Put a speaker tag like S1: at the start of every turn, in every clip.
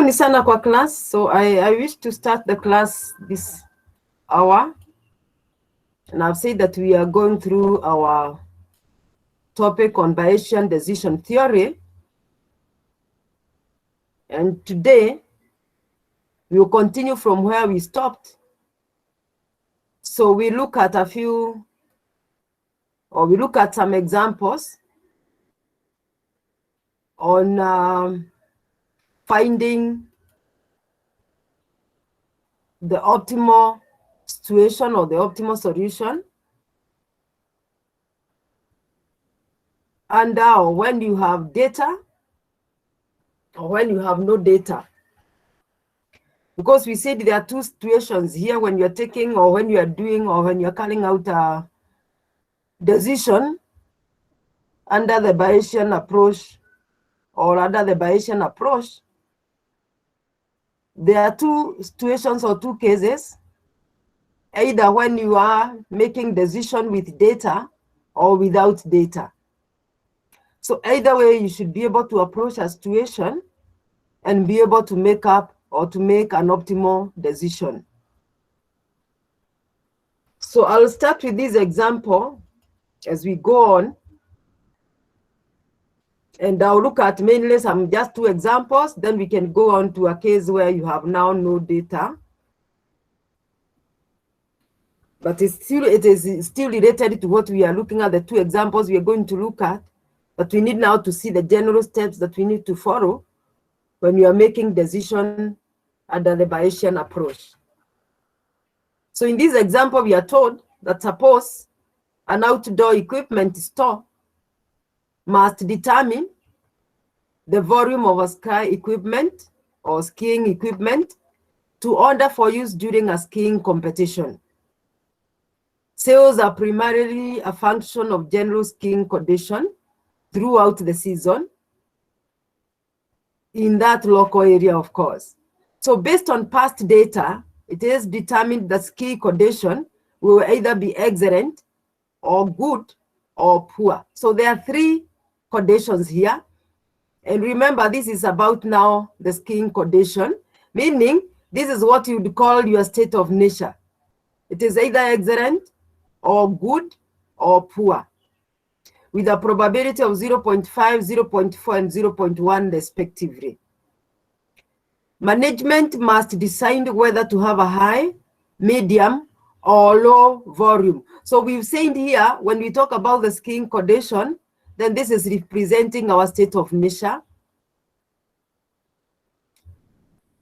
S1: Karibuni sana kwa class. So I wish to start the class this hour. And I've said that we are going through our topic on Bayesian decision theory. And today, we will continue from where we stopped. So we look at some examples on finding the optimal situation or the optimal solution. And when you have data or when you have no data. Because we said there are two situations here when you're taking or when you are doing or when you're carrying out a decision under the Bayesian approach or under the Bayesian approach. There are two situations or two cases, either when you are making decision with data or without data. So either way, you should be able to approach a situation and be able to make up or to make an optimal decision. So I'll start with this example as we go on. And I'll look at mainly just two examples, then we can go on to a case where you have now no data. But it is still related to what we are looking at, the two examples we are going to look at. But we need now to see the general steps that we need to follow when you are making decision under the Bayesian approach. So in this example, we are told that suppose an outdoor equipment store must determine the volume of a ski equipment or skiing equipment to order for use during a skiing competition. Sales are primarily a function of general skiing condition throughout the season in that local area, of course. So based on past data, it is determined that ski condition will either be excellent or good or poor. So there are three conditions here. And remember, this is about now the skiing condition, meaning this is what you would call your state of nature. It is either excellent or good or poor, with a probability of 0.5, 0.4, and 0.1 respectively. Management must decide whether to have a high, medium, or low volume. So we've said here, when we talk about the skiing condition, then this is representing our state of nature.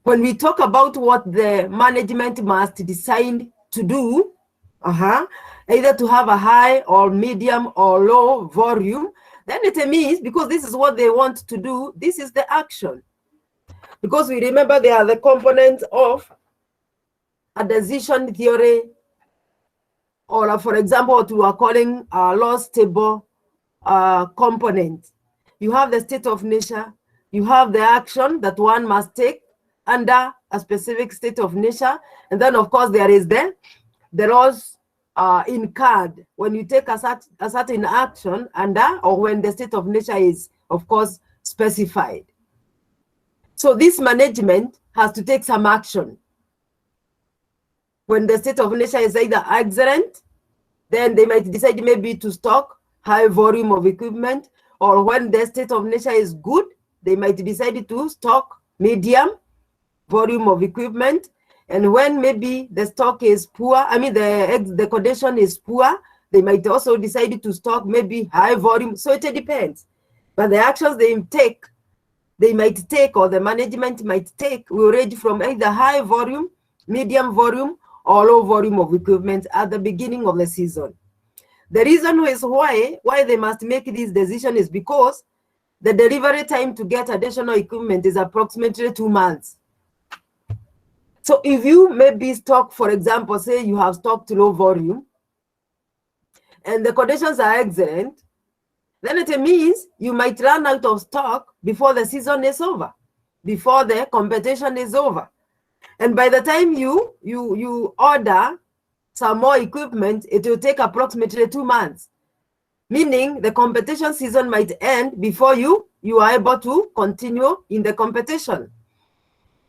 S1: When we talk about what the management must decide to do, either to have a high or medium or low volume, then it means, because this is what they want to do, this is the action. Because we remember they are the components of a decision theory, or for example, what we are calling a loss table component. You have the state of nature, you have the action that one must take under a specific state of nature, and then of course there is the loss incurred when you take a certain action under, or when the state of nature is, of course, specified. So this management has to take some action. When the state of nature is either excellent, then they might decide maybe to stock high volume of equipment, or when the state of nature is good, they might decide to stock medium volume of equipment. And when maybe the stock is poor, the condition is poor, they might also decide to stock maybe high volume. So it depends. But the actions they might take, or the management might take, will range from either high volume, medium volume, or low volume of equipment at the beginning of the season. The reason is why they must make this decision is because the delivery time to get additional equipment is approximately 2 months. So if you maybe stock, for example, say you have stocked low volume and the conditions are excellent, then it means you might run out of stock before the season is over, before the competition is over. And by the time you order some more equipment, it will take approximately 2 months, meaning the competition season might end before you are able to continue in the competition.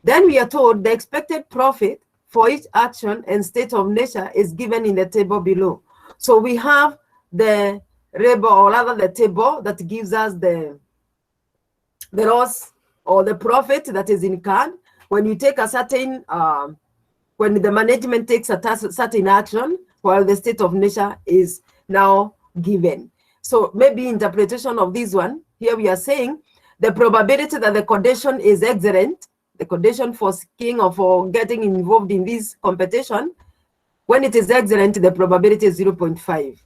S1: Then we are told the expected profit for each action and state of nature is given in the table below. So we have the rebel, or rather the table that gives us the loss or the profit that is incurred when you take a certain, when the management takes a certain action while the state of nature is now given. So maybe interpretation of this one, here we are saying the probability that the condition is excellent, the condition for skiing or for getting involved in this competition, when it is excellent, the probability is 0.5.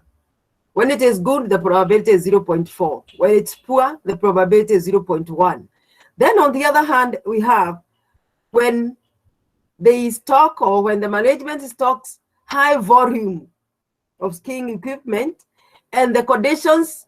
S1: When it is good, the probability is 0.4. When it's poor, the probability is 0.1. Then on the other hand, we have when they stock, or when the management stocks high volume of skiing equipment and the conditions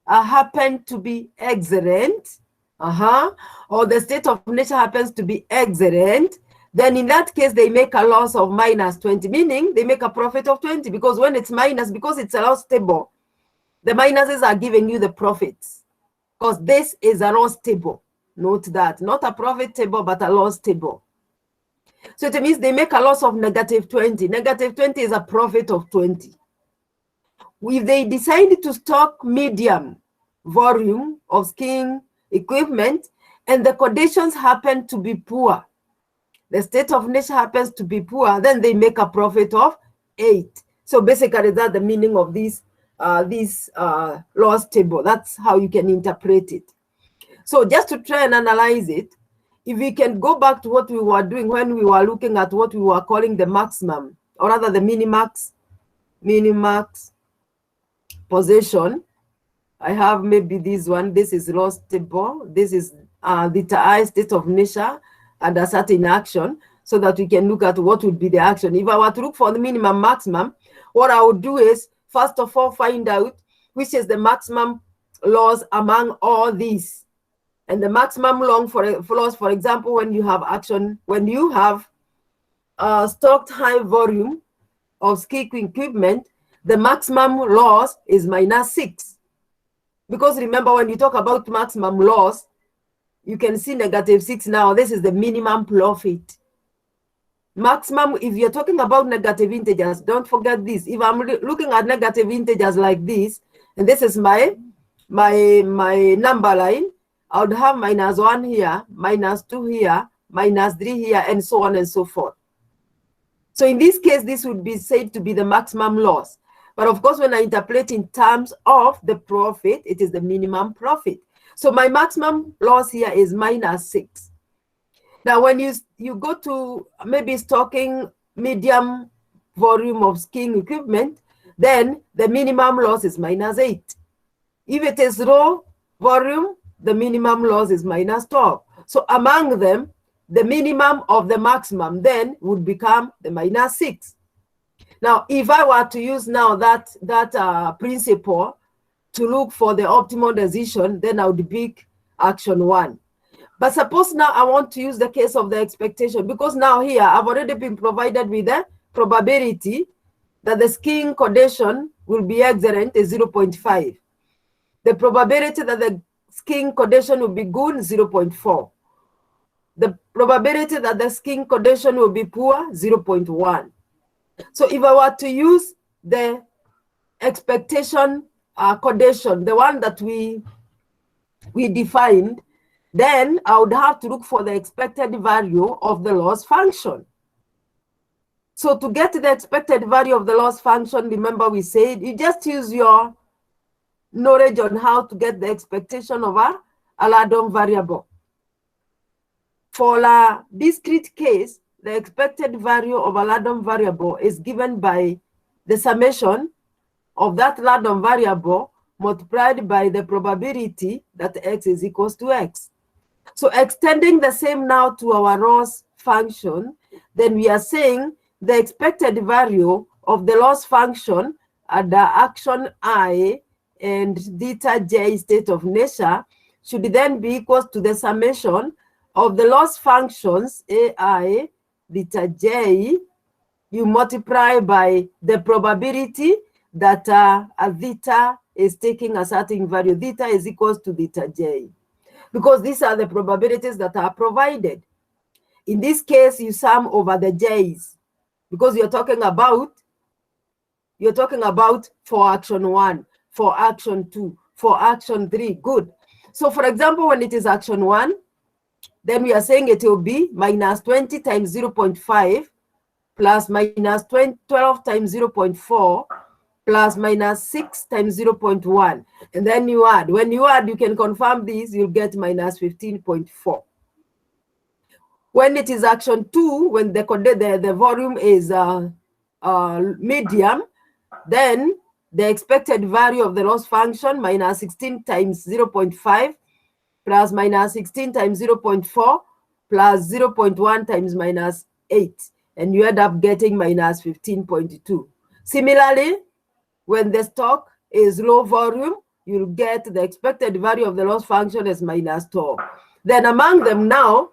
S1: happen to be excellent, or the state of nature happens to be excellent, then in that case, they make a loss of minus 20, meaning they make a profit of 20, because when it's minus, because it's a loss table, the minuses are giving you the profits, because this is a loss table. Note that, not a profit table, but a loss table. So it means they make a loss of negative 20. Negative 20 is a profit of 20. If they decide to stock medium volume of skiing equipment and the conditions happen to be poor, the state of nature happens to be poor, then they make a profit of 8. So basically that's the meaning of this loss table. That's how you can interpret it. So just to try and analyze it, if we can go back to what we were doing when we were looking at what we were calling the maximum, or rather the minimax position. I have maybe this one. This is loss table. This is the state of nature and a certain action, so that we can look at what would be the action. If I were to look for the minimum maximum, what I would do is, first of all, find out which is the maximum loss among all these. And the maximum loss, for example, when you have action, when you have stocked high volume of ski equipment, the maximum loss is minus 6. Because remember, when you talk about maximum loss, you can see negative 6 now. This is the minimum profit. Maximum, if you're talking about negative integers, don't forget this. If I'm looking at negative integers like this, and this is my number line, I would have minus 1 here, minus 2 here, minus 3 here, and so on and so forth. So in this case, this would be said to be the maximum loss. But of course, when I interpret in terms of the profit, it is the minimum profit. So my maximum loss here is minus 6. Now, when you go to maybe stocking medium volume of skiing equipment, then the minimum loss is minus 8. If it is low volume, the minimum loss is minus 12. So among them, the minimum of the maximum then would become the minus 6. Now, if I were to use now that principle to look for the optimal decision, then I would pick action 1. But suppose now I want to use the case of the expectation, because now here I've already been provided with the probability that the skiing condition will be excellent is 0.5. The probability that the skiing condition will be good, 0.4. The probability that the skiing condition will be poor, 0.1. So if I were to use the expectation condition, the one that we defined, then I would have to look for the expected value of the loss function. So to get the expected value of the loss function, remember we said you just use your knowledge on how to get the expectation of a random variable. For a discrete case, the expected value of a random variable is given by the summation of that random variable multiplied by the probability that x is equals to x. So extending the same now to our loss function, then we are saying the expected value of the loss function at the action I and theta j state of nature should then be equal to the summation of the loss functions ai theta j, you multiply by the probability that a theta is taking a certain value. Theta is equals to theta j, because these are the probabilities that are provided. In this case, you sum over the J's because you're talking about for action 1, for action 2, for action 3. Good. So for example, when it is action 1, then we are saying it will be minus 20 times 0.5 plus minus 12 times 0.4 plus minus 6 times 0.1. And then you add. When you add, you can confirm this, you'll get minus 15.4. When it is action 2, when the volume is medium, then the expected value of the loss function minus 16 times 0.5 plus minus 16 times 0.4 plus 0.1 times minus 8. And you end up getting minus 15.2. Similarly, when the stock is low volume, you'll get the expected value of the loss function as minus 12. Then among them now,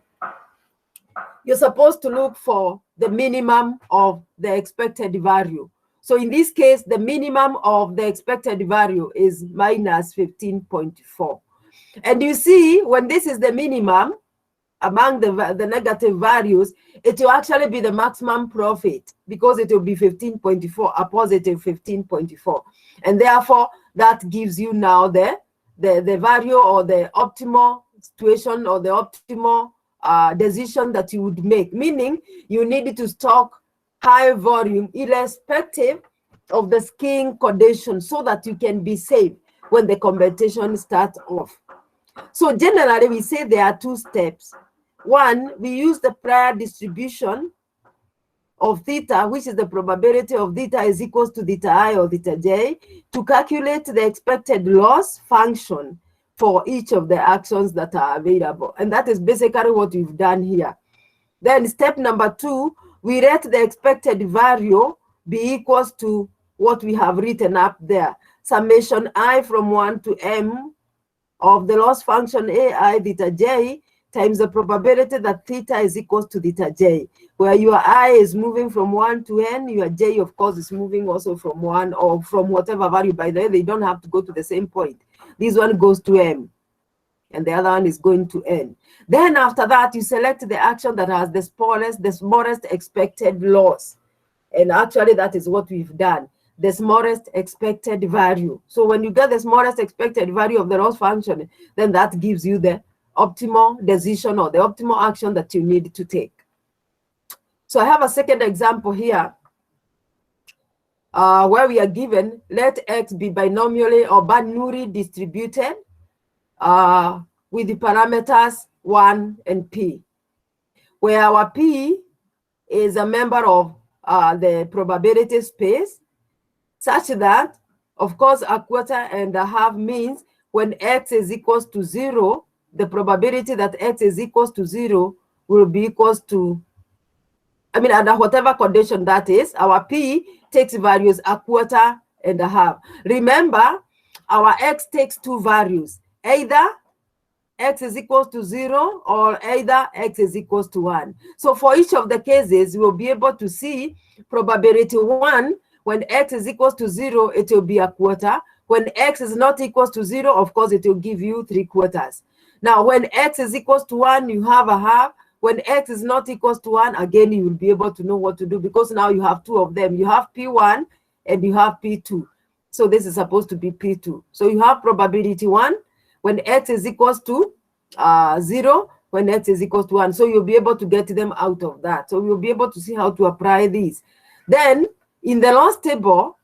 S1: you're supposed to look for the minimum of the expected value. So in this case, the minimum of the expected value is minus 15.4. And you see, when this is the minimum among the negative values, it will actually be the maximum profit because it will be 15.4, a positive 15.4. And therefore, that gives you now the value or the optimal situation or the optimal decision that you would make, meaning you need to stock high volume irrespective of the skiing condition so that you can be safe when the competition starts off. So generally, we say there are 2 steps. One, we use the prior distribution of theta, which is the probability of theta is equals to theta I or theta j, to calculate the expected loss function for each of the actions that are available. And that is basically what we've done here. Then step number 2, we let the expected value be equals to what we have written up there. Summation I from 1 to m of the loss function ai theta j times the probability that theta is equals to theta j, where your I is moving from 1 to n, your j, of course, is moving also from 1 or from whatever value. By the way, they don't have to go to the same point. This one goes to m, and the other one is going to n. Then after that, you select the action that has the smallest expected loss. And actually, that is what we've done, the smallest expected value. So when you get the smallest expected value of the loss function, then that gives you the optimal decision or the optimal action that you need to take. So I have a second example here where we are given, let X be binomially or binary distributed with the parameters 1 and P, where our P is a member of the probability space, such that, of course, a quarter and a half means when X is equals to 0, the probability that X is equals to 0 will be equals to, under whatever condition that is, our P takes values a quarter and a half. Remember, our X takes 2 values, either X is equals to 0 or either X is equals to 1. So for each of the cases, we'll be able to see probability 1, when X is equals to 0, it will be a quarter. When X is not equals to 0, of course, it will give you 3/4. Now, when X is equals to 1, you have a half. When X is not equals to 1, again, you will be able to know what to do because now you have 2 of them. You have P1 and you have P2. So this is supposed to be P2. So you have probability 1 when X is equals to 0, when X is equals to 1. So you'll be able to get them out of that. So you'll be able to see how to apply these. Then in the loss table,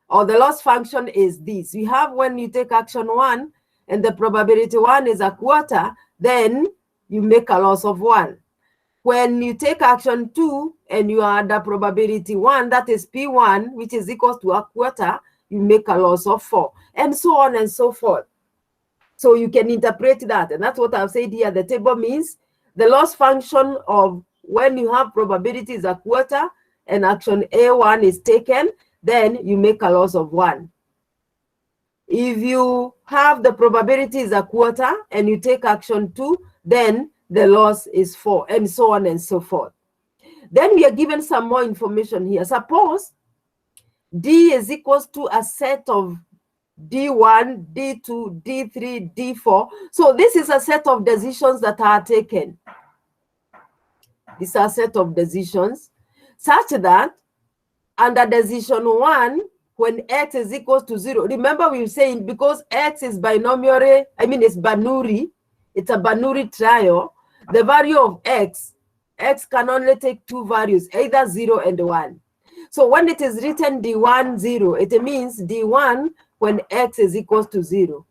S1: or the loss function is this. We have when you take action 1 and the probability 1 is a quarter, then you make a loss of 1. When you take action 2 and you add the probability 1, that is P1, which is equals to a quarter, you make a loss of 4, and so on and so forth. So you can interpret that, and that's what I've said here. The table means the loss function of when you have probability is a quarter and action A1 is taken, then you make a loss of 1. If you have the probability is a quarter and you take action 2, then the loss is 4, and so on and so forth. Then we are given some more information here. Suppose D is equals to a set of D1, D2, D3, D4. So this is a set of decisions that are taken. These are a set of decisions such that under decision 1, when x is equals to 0, remember we were saying because x is binomial, it's binary, it's a binary trial, the value of x can only take two values, either 0 and 1. So when it is written d1, 0, it means d1 when x is equals to 0.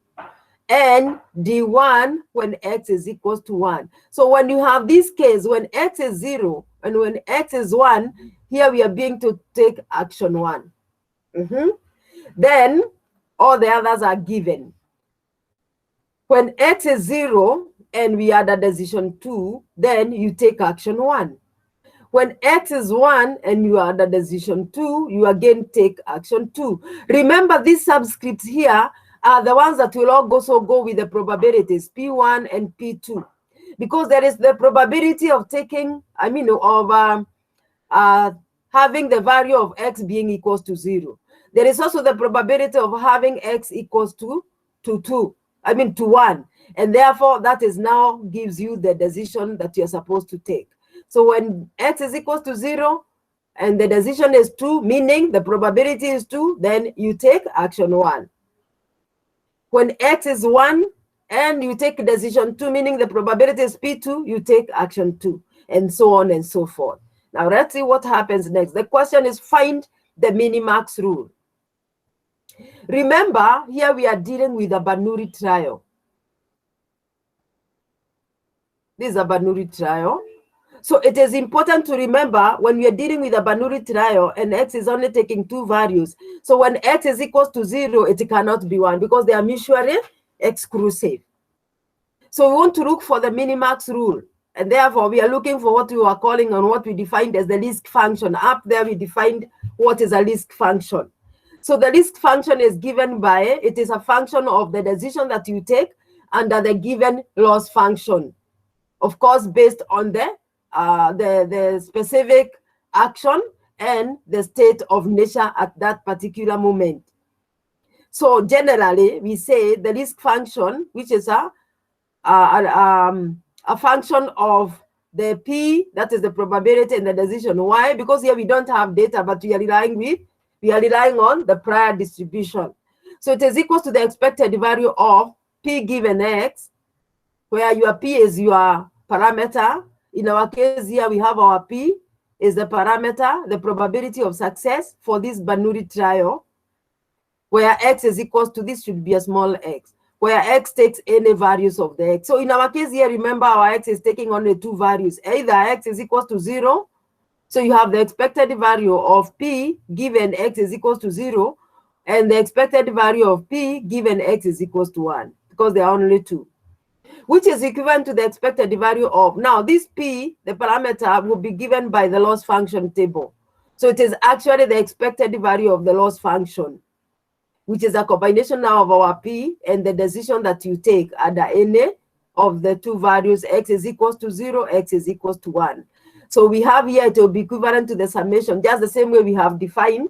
S1: And d1 when x is equals to 1. So when you have this case, when x is 0 and when x is 1, here we are being to take action 1. Then all the others are given. When x is 0 and we are at decision 2, then you take action 1. When x is 1 and you are at decision 2, you again take action 2. Remember, these subscripts here are the ones that will also go with the probabilities, P1 and P2. Because there is the probability of taking, having the value of x being equals to 0. There is also the probability of having x equals to 1. And therefore, that is now gives you the decision that you're supposed to take. So when x is equals to 0 and the decision is 2, meaning the probability is 2, then you take action 1. When x is 1 and you take decision 2, meaning the probability is P2, you take action 2, and so on and so forth. Now let's see what happens next. The question is find the minimax rule. Remember, here we are dealing with a binary trial. This is a binary trial. So it is important to remember when we are dealing with a binary trial and x is only taking two values. So when x is equals to 0, it cannot be 1 because they are mutually exclusive. So we want to look for the minimax rule. And therefore, we are looking for what we were calling on what we defined as the least function. Up there, we defined what is a least function. So the least function is given by, it is a function of the decision that you take under the given loss function. Of course, based on the specific action and the state of nature at that particular moment. So generally, we say the least function, which is a function of the P, that is the probability and the decision. Why? Because here we don't have data, but we are relying on the prior distribution. So it is equal to the expected value of P given X, where your P is your parameter. In our case here, we have our P is the parameter, the probability of success for this binary trial, where X is equal to, this should be a small x, where X takes any values of the X. So in our case here, remember our X is taking only two values. Either X is equal to 0, so you have the expected value of P given X is equal to 0, and the expected value of P given X is equal to 1, because there are only two, which is equivalent to the expected value of, now this P, the parameter, will be given by the loss function table. So it is actually the expected value of the loss function, which is a combination now of our P and the decision that you take under any of the two values, X is equal to 0, X is equal to 1. So we have here, it will be equivalent to the summation, just the same way we have defined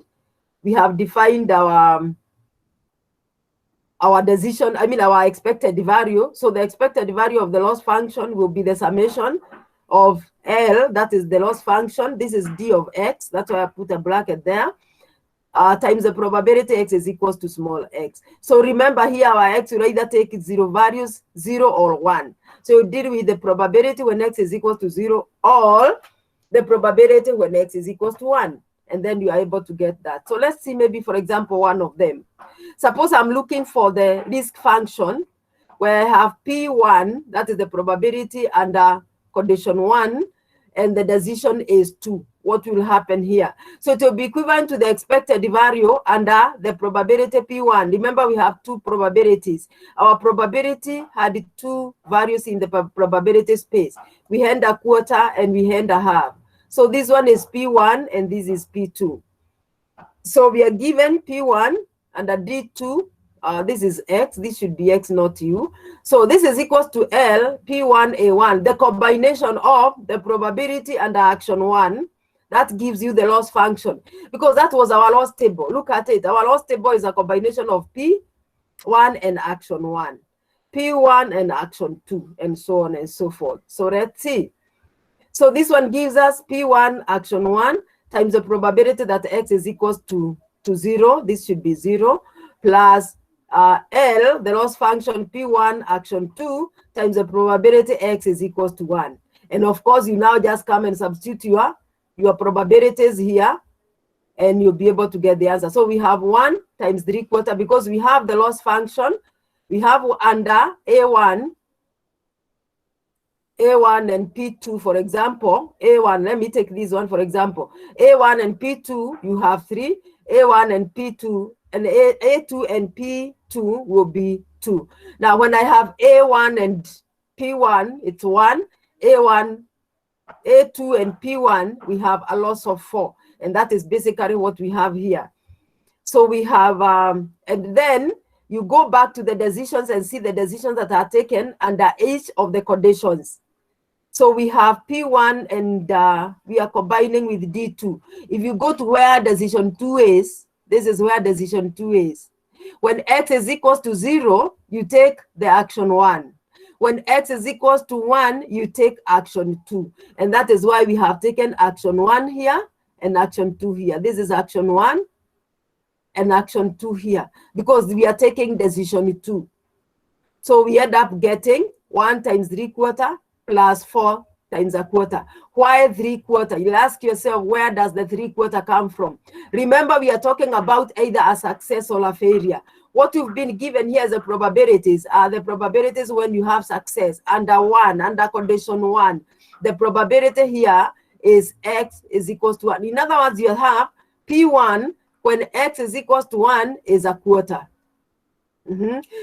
S1: our decision, our expected value. So the expected value of the loss function will be the summation of L, that is the loss function. This is D of X, that's why I put a bracket there, times the probability X is equals to small x. So remember here, our X will either take 0 values, 0 or 1. So you deal with the probability when X is equal to 0 or the probability when X is equals to 1. And then you are able to get that. So let's see maybe, for example, one of them. Suppose I'm looking for the risk function where I have P1, that is the probability under condition 1, and the decision is 2. What will happen here? So it will be equivalent to the expected value under the probability P1. Remember, we have two probabilities. Our probability had two values in the probability space. We had a quarter and we had a half. So this one is P1 and this is P2. So we are given P1 under D2. This is X. This should be X, not U. So this is equals to L, P1A1, the combination of the probability under action 1. That gives you the loss function, because that was our loss table. Look at it. Our loss table is a combination of P1 and action 1, P1 and action 2, and so on and so forth. So let's see. So this one gives us P1 action 1 times the probability that X is equals to 0. This should be 0 plus L, the loss function P1 action 2 times the probability X is equals to 1. And of course, you now just come and substitute your probabilities here, and you'll be able to get the answer. So we have 1 times 3/4 because we have the loss function. We have under A1 and P2, for example. A1, let me take this one, for example. A1 and P2, you have 3. A1 and P2, and A2 and P2 will be 2. Now, when I have A1 and P1, it's 1. A1, A2 and P1, we have a loss of 4. And that is basically what we have here. So we have, and then you go back to the decisions and see the decisions that are taken under each of the conditions. So we have P1 and we are combining with D2. If you go to where decision 2 is, this is where decision 2 is. When X is equals to 0, you take the action 1. When X is equals to 1, you take action 2. And that is why we have taken action 1 here and action 2 here. This is action 1 and action 2 here, because we are taking decision 2. So we end up getting 1 times 3/4 plus 4 times 1/4. Why 3/4? You'll ask yourself, where does the 3/4 come from? Remember, we are talking about either a success or a failure. What you've been given here as the probabilities are the probabilities when you have success under 1, under condition 1. The probability here is X is equals to 1. In other words, you have P1 when X is equals to 1 is 1/4.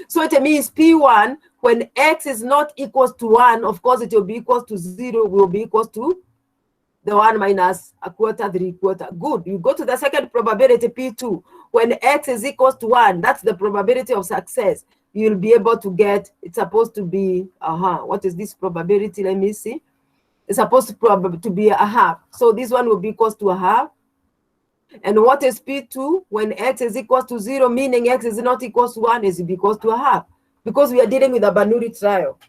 S1: So it means P1 when X is not equals to 1, of course it will be equals to 0, will be equals to the 1 minus 1/4, 3/4. Good. You go to the second probability, P2. When X is equals to 1, that's the probability of success. You'll be able to get, it's supposed to be, what is this probability? Let me see. It's supposed to be 1/2. So this one will be equals to 1/2. And what is P2? When X is equals to 0, meaning X is not equals to 1, is equals to 1/2. Because we are dealing with a Bernoulli trial.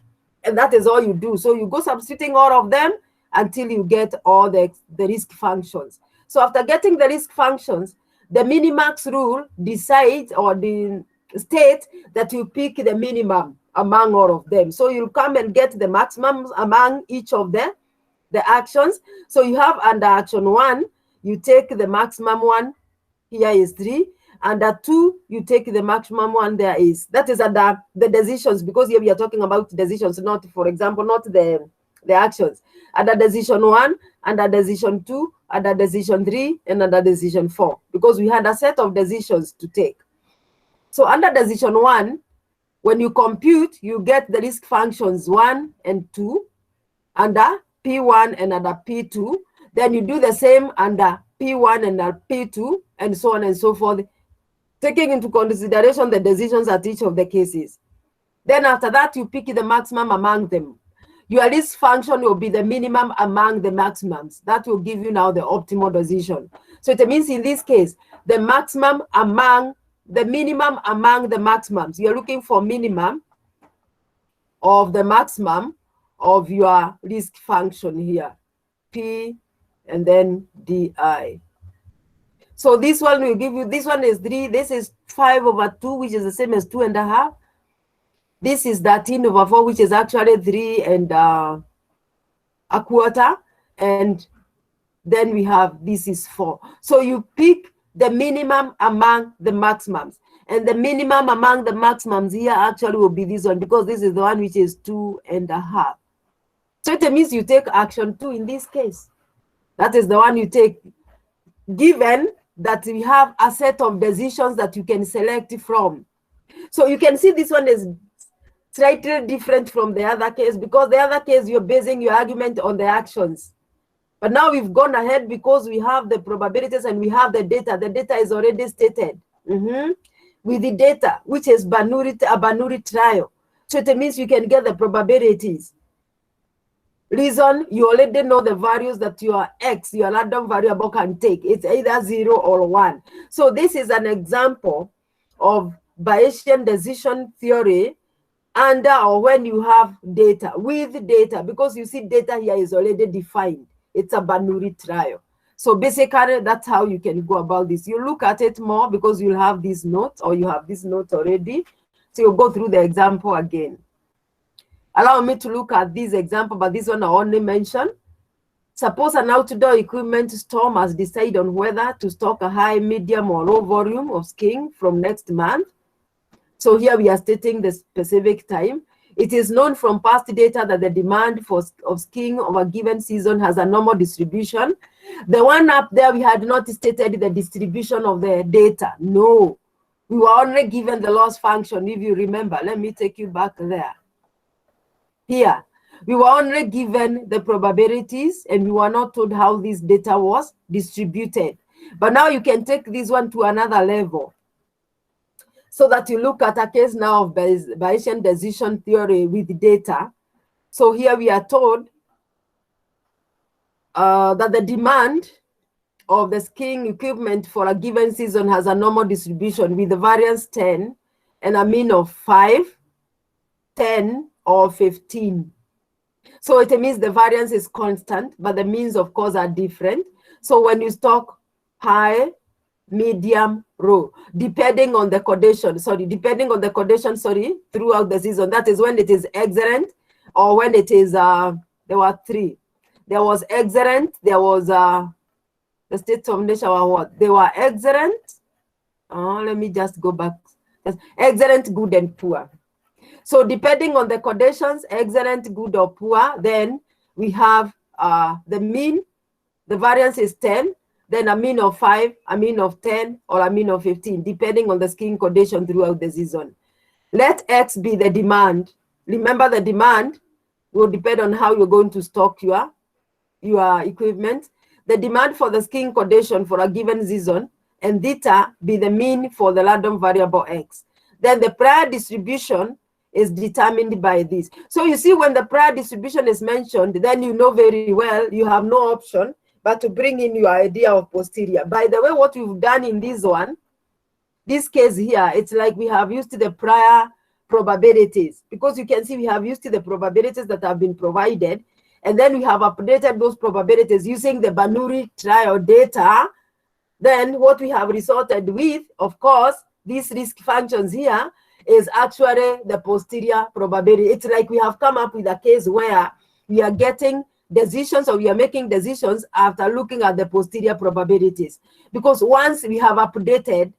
S1: And that is all you do. So you go substituting all of them until you get all the risk functions. So after getting the risk functions, the minimax rule decides or states that you pick the minimum among all of them. So you'll come and get the maximum among each of the actions. So you have under action 1, you take the maximum one, here is 3. Under 2, you take the maximum one there is. That is under the decisions, because here we are talking about decisions, not, for example, not the actions. Under decision 1, under decision 2, under decision 3, and under decision 4, because we had a set of decisions to take. So under decision 1, when you compute, you get the risk functions 1 and 2 under P1 and under P2. Then you do the same under P1 and under P2, and so on and so forth, taking into consideration the decisions at each of the cases. Then after that, you pick the maximum among them. Your risk function will be the minimum among the maximums. That will give you now the optimal decision. So it means in this case, the maximum among the minimum among the maximums. You're looking for minimum of the maximum of your risk function here, P and then DI. So this one will give you, this one is 3, this is 5/2, which is the same as 2.5. This is 13/4, which is actually 3 and 1/4. And then we have, this is 4. So you pick the minimum among the maximums. And the minimum among the maximums here actually will be this one, because this is the one which is 2.5. So it means you take action 2 in this case. That is the one you take, given that we have a set of decisions that you can select from. So you can see this one is slightly different from the other case, because the other case you're basing your argument on the actions. But now we've gone ahead because we have the probabilities and we have the data. The data is already stated with the data, which is a Bernoulli trial. So it means you can get the probabilities. Reason, you already know the values that your X, your random variable, can take. It's either 0 or 1. So this is an example of Bayesian decision theory under or when you have data, with data, because you see data here is already defined. It's a Bernoulli trial. So basically, that's how you can go about this. You look at it more because you'll have this note, or you have this note already. So you'll go through the example again. Allow me to look at this example, but this one I only mentioned. Suppose an outdoor equipment store must decide on whether to stock a high, medium, or low volume of skiing from next month. So here we are stating the specific time. It is known from past data that the demand of skiing of a given season has a normal distribution. The one up there, we had not stated the distribution of the data. No, we were only given the loss function, if you remember. Let me take you back there. Here, we were only given the probabilities, and we were not told how this data was distributed. But now you can take this one to another level, so that you look at a case now of Bayesian decision theory with data. So here we are told that the demand of the skiing equipment for a given season has a normal distribution with the variance 10 and a mean of 5, 10, or 15. So it means the variance is constant, but the means, of course, are different. So when you stock high, medium, low, depending on the condition, throughout the season, that is when it is excellent, or when it is, there were three. There was excellent, there was the state of nature were what? They were excellent. Let me just go back. Excellent, good, and poor. So depending on the conditions, excellent, good, or poor, then we have the mean, the variance is 10, then a mean of 5, a mean of 10, or a mean of 15, depending on the skiing condition throughout the season. Let X be the demand. Remember, the demand will depend on how you're going to stock your equipment. The demand for the skiing condition for a given season, and theta be the mean for the random variable X. Then the prior distribution is determined by this. So you see, when the prior distribution is mentioned, then you know very well you have no option but to bring in your idea of posterior. By the way, what we've done in this one, this case here, it's like we have used the prior probabilities, because you can see we have used the probabilities that have been provided, and then we have updated those probabilities using the Bernoulli trial data. Then what we have resulted with, of course, these risk functions here, is actually the posterior probability. It's like we have come up with a case where we are getting decisions, or we are making decisions after looking at the posterior probabilities. Because once we have updated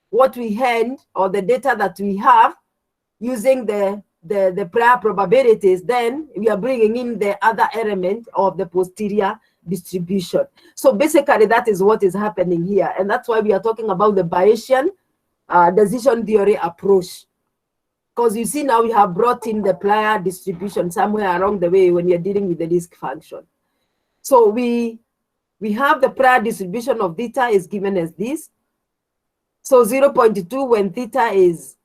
S1: what we had, or the data that we have, using the prior probabilities, then we are bringing in the other element of the posterior distribution. So basically, that is what is happening here. And that's why we are talking about the Bayesian decision theory approach. Because you see, now we have brought in the prior distribution somewhere along the way when you're dealing with the risk function. So we have the prior distribution of theta is given as this. So 0.2 when theta is,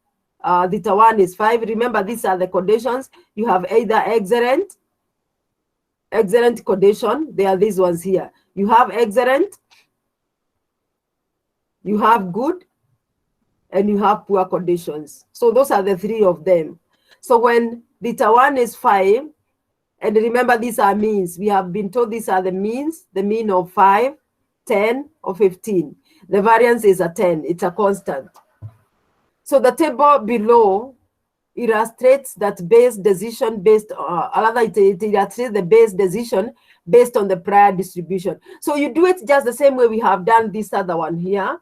S1: theta 1 is 5. Remember, these are the conditions. You have either excellent condition. They are these ones here. You have excellent, you have good, and you have poor conditions. So those are the three of them. So when theta 1 is 5, and remember, these are means. We have been told these are the means, the mean of 5, 10, or 15. The variance is a 10. It's a constant. So the table below illustrates that base decision based, it illustrates the base decision based on the prior distribution. So you do it just the same way we have done this other one here,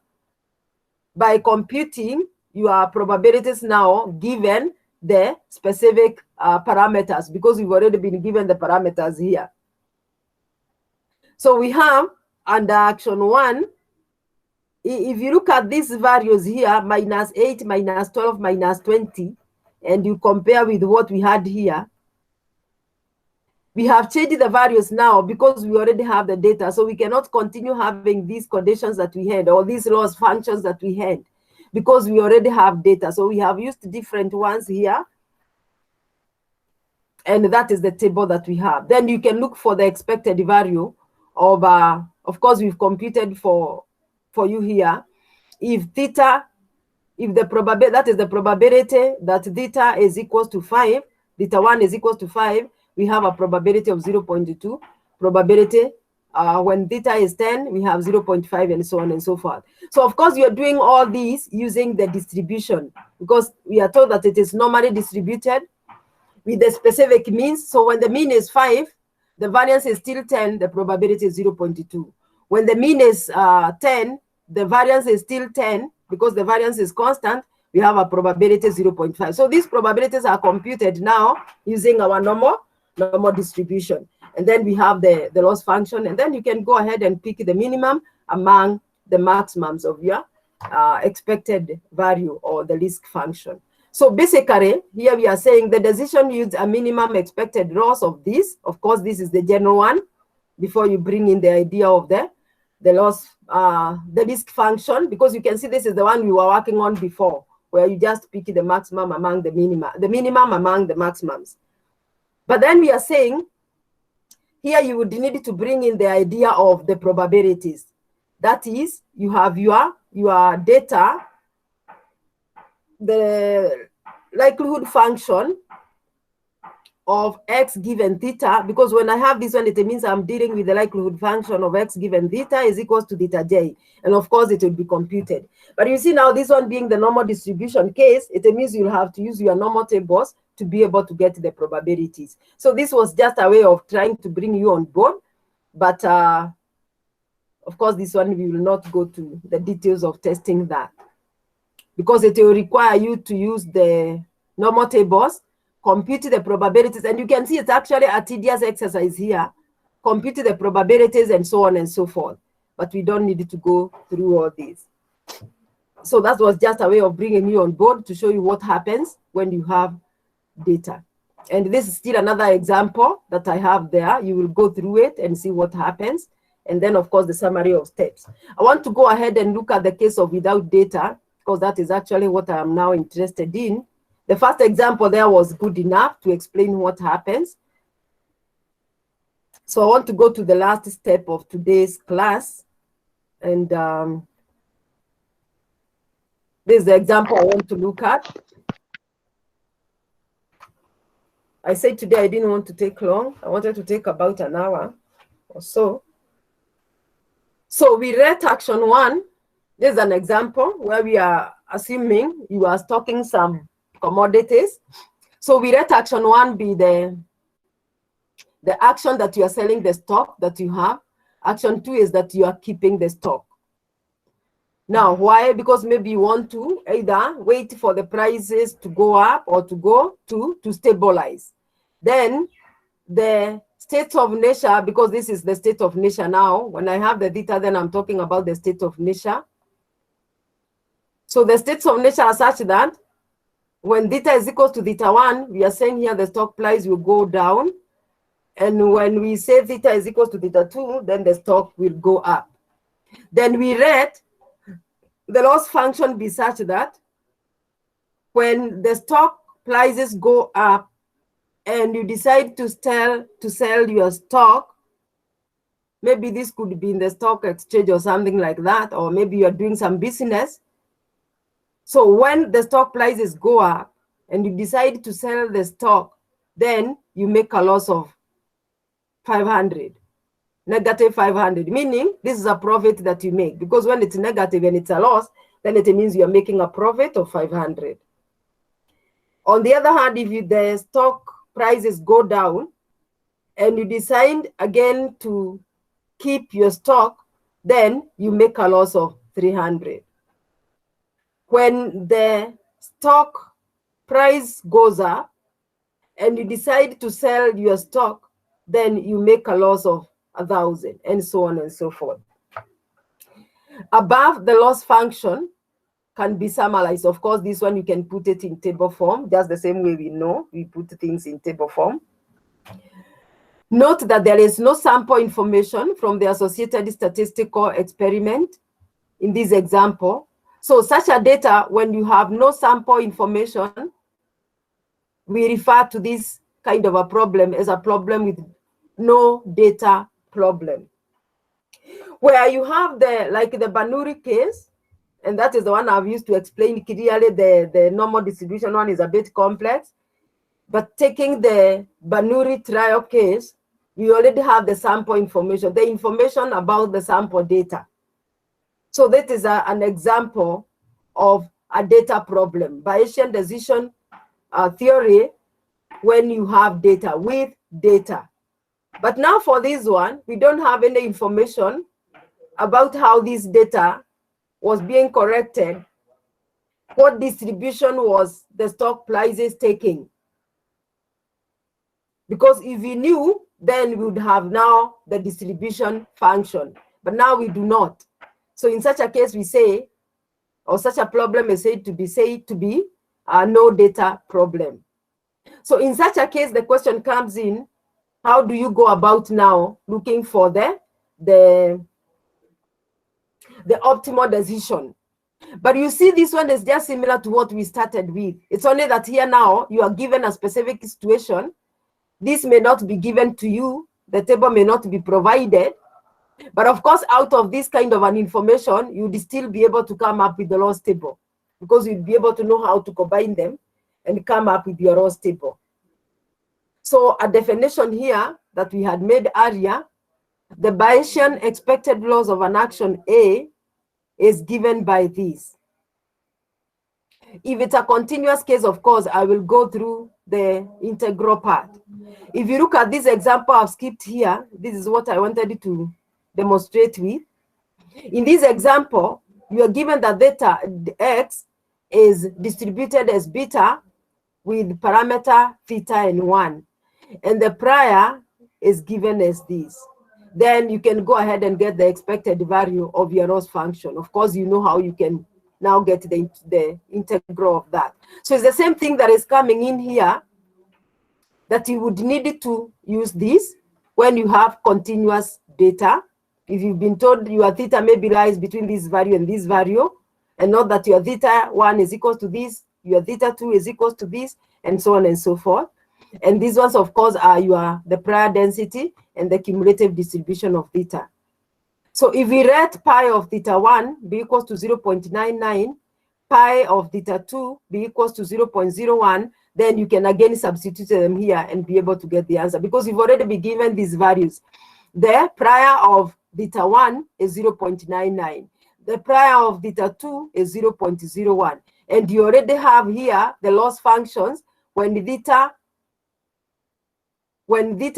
S1: by computing your probabilities now given the specific parameters, because we've already been given the parameters here. So we have under action 1, if you look at these values here, -8, -12, -20, and you compare with what we had here, we have changed the values now because we already have the data. So we cannot continue having these conditions that we had, or these loss functions that we had, because we already have data. So we have used different ones here. And that is the table that we have. Then you can look for the expected value of course, we've computed for you here. If theta if the probability, that is the probability that theta is equals to 5, theta 1 is equals to 5, we have a probability of 0.2. Probability when theta is 10, we have 0.5, and so on and so forth. So of course, you're doing all these using the distribution, because we are told that it is normally distributed with the specific means. So when the mean is 5, the variance is still 10, the probability is 0.2. When the mean is 10, the variance is still 10, because the variance is constant, we have a probability 0.5. So these probabilities are computed now using our normal distribution. And then we have the loss function, and then you can go ahead and pick the minimum among the maximums of your expected value or the risk function. So basically, here we are saying the decision used a minimum expected loss of this. Of course, this is the general one before you bring in the idea of the loss, the risk function, because you can see this is the one we were working on before, where you just pick the maximum among the minimum among the maximums. But then we are saying here you would need to bring in the idea of the probabilities. That is, you have your data, the likelihood function of x given theta, because when I have this one, it means I'm dealing with the likelihood function of x given theta is equals to theta j. And of course, it will be computed. But you see now, this one being the normal distribution case, it means you'll have to use your normal tables to be able to get the probabilities. So this was just a way of trying to bring you on board. But of course, this one, we will not go to the details of testing that, because it will require you to use the normal tables, compute the probabilities, and you can see it's actually a tedious exercise here, compute the probabilities and so on and so forth. But we don't need to go through all these. So that was just a way of bringing you on board to show you what happens when you have data. And this is still another example that I have there. You will go through it and see what happens. And then, of course, the summary of steps. I want to go ahead and look at the case of without data, because that is actually what I am now interested in. The first example there was good enough to explain what happens. So I want to go to the last step of today's class. And this is the example I want to look at. I said today I didn't want to take long. I wanted to take about an hour or so. So we read action 1. This is an example where we are assuming you are stocking some commodities. So we let action 1 be the action that you are selling the stock that you have. Action 2 is that you are keeping the stock. Now, why? Because maybe you want to either wait for the prices to go up or to go to stabilize. Then the state of nature, because this is the state of nature now. When I have the data, then I'm talking about the state of nature. So the states of nature are such that when theta is equal to theta 1, we are saying here the stock price will go down. And when we say theta is equal to theta 2, then the stock will go up. Then we read the loss function be such that when the stock prices go up and you decide to sell your stock, maybe this could be in the stock exchange or something like that, or maybe you're doing some business. So when the stock prices go up and you decide to sell the stock, then you make a loss of 500, negative 500, meaning this is a profit that you make, because when it's negative and it's a loss, then it means you're making a profit of 500. On the other hand, if the stock prices go down and you decide again to keep your stock, then you make a loss of 300. When the stock price goes up and you decide to sell your stock, then you make a loss of 1,000, and so on and so forth. Above, the loss function can be summarized. Of course, this one you can put it in table form, just the same way we know we put things in table form. Note that there is no sample information from the associated statistical experiment in this example. So such a data, when you have no sample information, we refer to this kind of a problem as a problem with no data problem. Where you have like the Banuri case, And that is the one I've used to explain clearly. The normal distribution one is a bit complex. But taking the Banuri trial case, we already have the sample information, the information about the sample data. So that is an example of a data problem. Bayesian decision theory, when you have data with data. But now for this one, we don't have any information about how this data was being corrected, what distribution was the stock prices taking. Because if we knew, then we would have now the distribution function. But now we do not. So in such a case, we say, or such a problem is said to be a no data problem. So in such a case, the question comes in, how do you go about now looking for the optimal decision? But you see, this one is just similar to what we started with. It's only that here now you are given a specific situation. This may not be given to you. The table may not be provided. But of course, out of this kind of an information, you'd still be able to come up with the loss table, because you'd be able to know how to combine them and come up with your loss table. So a definition here that we had made earlier, the Bayesian expected loss of an action A is given by this. If it's a continuous case, of course, I will go through the integral part. If you look at this example I've skipped here, this is what I wanted to demonstrate with. In this example, you are given that data x is distributed as beta with parameter theta and 1. And the prior is given as this. Then you can go ahead and get the expected value of your loss function. Of course, you know how you can now get the integral of that. So it's the same thing that is coming in here, that you would need to use this when you have continuous data. If you've been told your theta maybe lies between this value and this value, and not that your theta 1 is equal to this, your theta 2 is equal to this, and so on and so forth. And these ones, of course, are the prior density and the cumulative distribution of theta. So if we let pi of theta 1 be equals to 0.99, pi of theta 2 be equals to 0.01, then you can again substitute them here and be able to get the answer, because you've already been given these values. The prior of theta 1 is 0.99. The prior of theta 2 is 0.01. And you already have here the loss functions when theta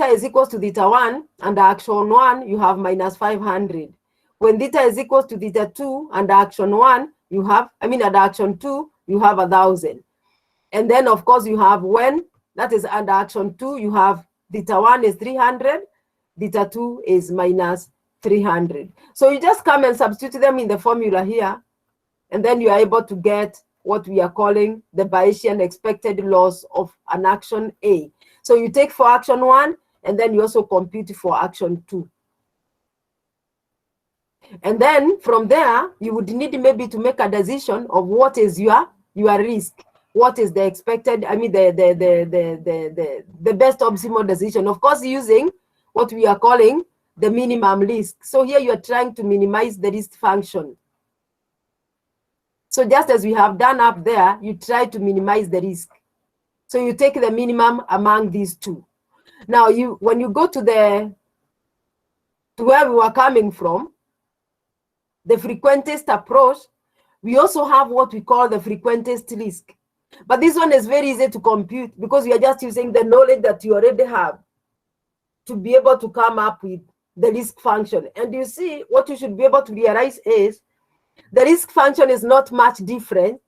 S1: is equal to theta 1 and action 1, you have minus 500. When theta is equal to theta 2 and action 1, you have, at action 2, you have 1,000. And then, of course, you have when, that is under action 2, you have theta 1 is 300, theta 2 is minus 300. So you just come and substitute them in the formula here, and then you are able to get what we are calling the Bayesian expected loss of an action A. So you take for action 1, and then you also compute for action 2. And then from there, you would need maybe to make a decision of what is your risk. What is the expected, the best optimal decision. Of course, using what we are calling the minimum risk. So here you are trying to minimize the risk function. So just as we have done up there, you try to minimize the risk. So you take the minimum among these two. Now, when you go to where we were coming from, the frequentist approach, we also have what we call the frequentist risk. But this one is very easy to compute, because you are just using the knowledge that you already have to be able to come up with the risk function. And you see, what you should be able to realize is the risk function is not much different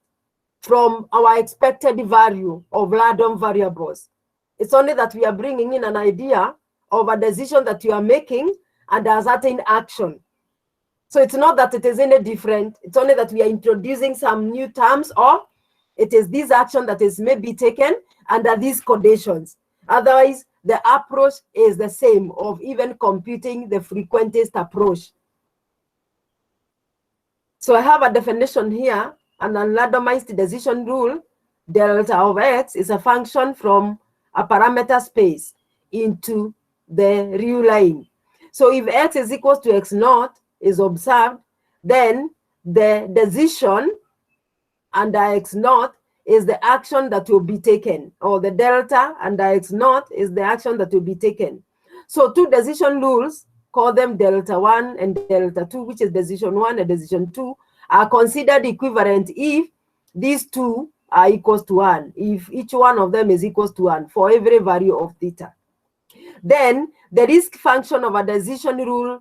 S1: from our expected value of random variables. It's only that we are bringing in an idea of a decision that you are making and a certain action. So it's not that it is any different. It's only that we are introducing some new terms, or it is this action that is maybe taken under these conditions. Otherwise, the approach is the same, of even computing the frequentist approach. So I have a definition here, an unrandomized decision rule. Delta of x is a function from a parameter space into the real line. So if x is equal to x naught is observed, then the decision under X naught is the action that will be taken, or the delta under X naught is the action that will be taken. So two decision rules, call them delta 1 and delta 2, which is decision 1 and decision 2, are considered equivalent if these two are equals to 1, if each one of them is equals to 1 for every value of theta. Then the risk function of a decision rule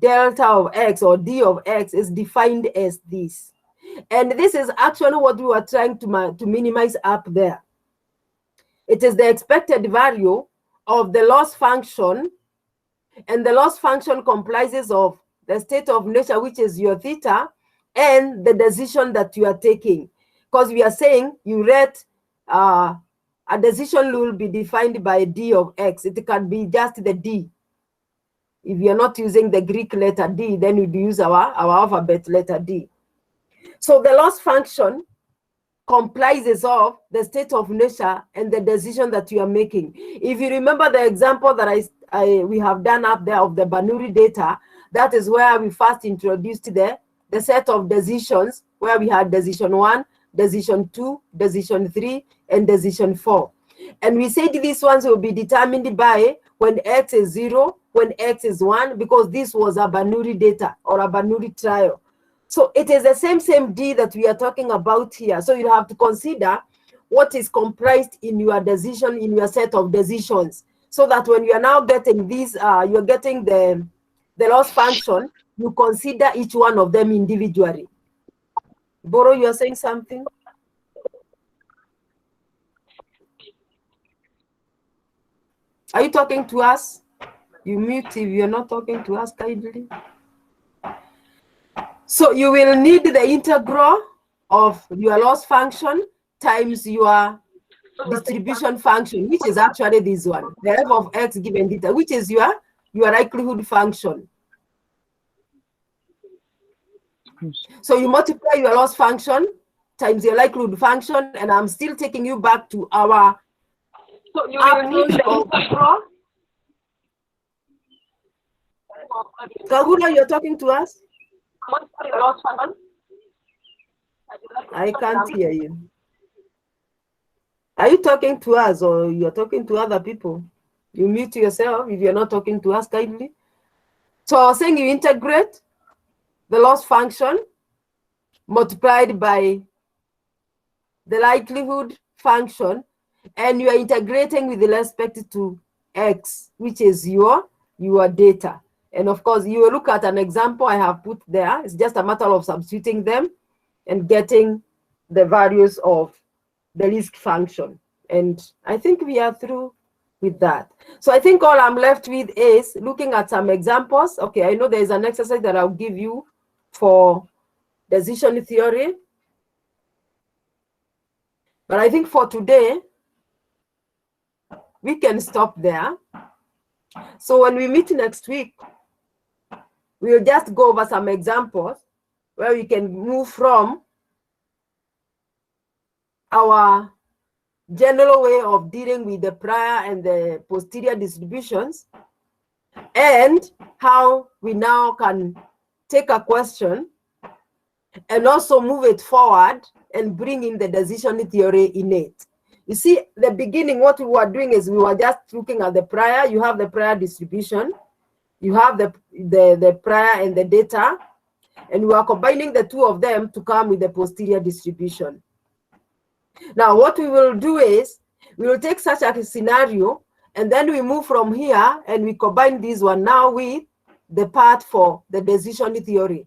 S1: delta of X or D of X is defined as this. And this is actually what we were trying to minimize up there. It is the expected value of the loss function, and the loss function comprises of the state of nature, which is your theta, and the decision that you are taking. Because we are saying you rate a decision rule be defined by D of X. It can be just the D. If you're not using the Greek letter D, then we'd use our alphabet letter D. So the loss function comprises of the state of nature and the decision that you are making. If you remember the example that we have done up there of the Bernoulli data, that is where we first introduced the set of decisions, where we had decision 1, decision 2, decision 3, and decision 4. And we said these ones will be determined by when X is 0, when X is 1, because this was a Bernoulli data or a Bernoulli trial. So it is the same D that we are talking about here. So you have to consider what is comprised in your decision, in your set of decisions, so that when you are now getting these, you're getting the loss function, you consider each one of them individually. Boro, you are saying something? Are you talking to us? You mute if you're not talking to us kindly. So you will need the integral of your loss function times your distribution function, which is actually this one, the f of X given theta, which is your likelihood function. So you multiply your loss function times your likelihood function, and I'm still taking you back to our approach of Kahuna, you're talking to us? I can't hear you. Are you talking to us or you're talking to other people? You mute yourself if you're not talking to us kindly. So I was saying you integrate the loss function multiplied by the likelihood function, and you are integrating with respect to X, which is your data. And of course, you will look at an example I have put there. It's just a matter of substituting them and getting the values of the risk function. And I think we are through with that. So I think all I'm left with is looking at some examples. Okay, I know there's an exercise that I'll give you for decision theory. But I think for today, we can stop there. So when we meet next week, we'll just go over some examples where we can move from our general way of dealing with the prior and the posterior distributions, and how we now can take a question and also move it forward and bring in the decision theory in it. You see, the beginning, what we were doing is we were just looking at the prior. You have the prior distribution, you have the prior and the data, and we are combining the two of them to come with the posterior distribution. Now, what we will do is we will take such a scenario, and then we move from here and we combine this one now with the part for the decision theory.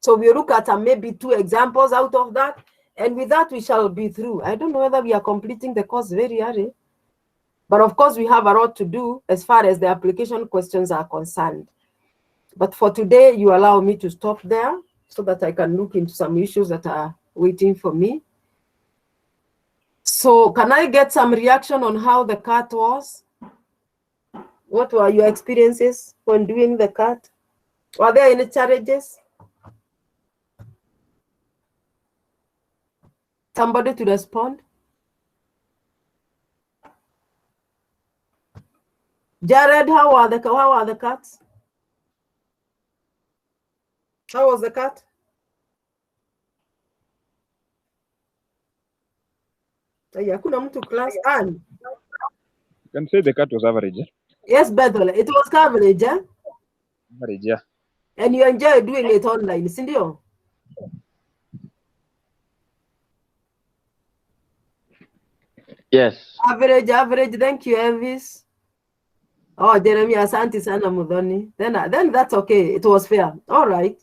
S1: So we look at maybe 2 examples out of that, and with that we shall be through. I don't know whether we are completing the course very early, but of course we have a lot to do as far as the application questions are concerned. But for today, you allow me to stop there so that I can look into some issues that are waiting for me. So can I get some reaction on how the cut was? What were your experiences when doing the cut? Were there any challenges? Somebody to respond? Jared, how are the cuts? How was the cat? Hakuna mtu class. Ann.
S2: You can say the cat was average.
S1: Yes, Bethel. It was coverage, eh?
S2: Average, yeah.
S1: And you enjoy doing it online, Cindy?
S3: Yes.
S1: Average. Thank you, Elvis. Oh, Jeremy, asante sana Mudhoni. Then that's okay. It was fair. All right.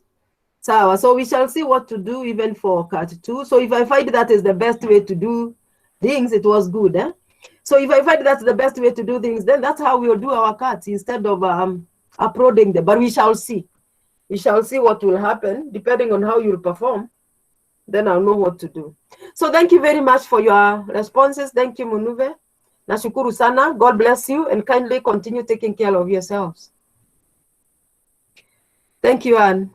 S1: So we shall see what to do even for cat 2. So if I find that is the best way to do things, it was good, eh? So if I find that's the best way to do things, then that's how we'll do our cards instead of uploading them. But we shall see. We shall see what will happen depending on how you'll perform. Then I'll know what to do. So thank you very much for your responses. Thank you, Munuve. Nashukuru sana. God bless you and kindly continue taking care of yourselves. Thank you, Anne.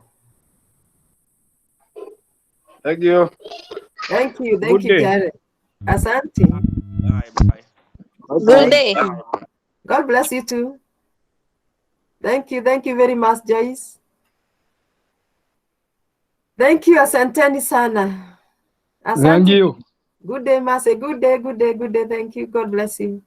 S2: Thank you.
S1: Thank you,
S2: Good day.
S1: Jared. Asante.
S2: Bye.
S4: Good day.
S1: God bless you too. Thank you very much, Joyce. Thank you, asanteni sana. Asante.
S5: Thank you.
S1: Good day, Mase. Good day. Thank you. God bless you.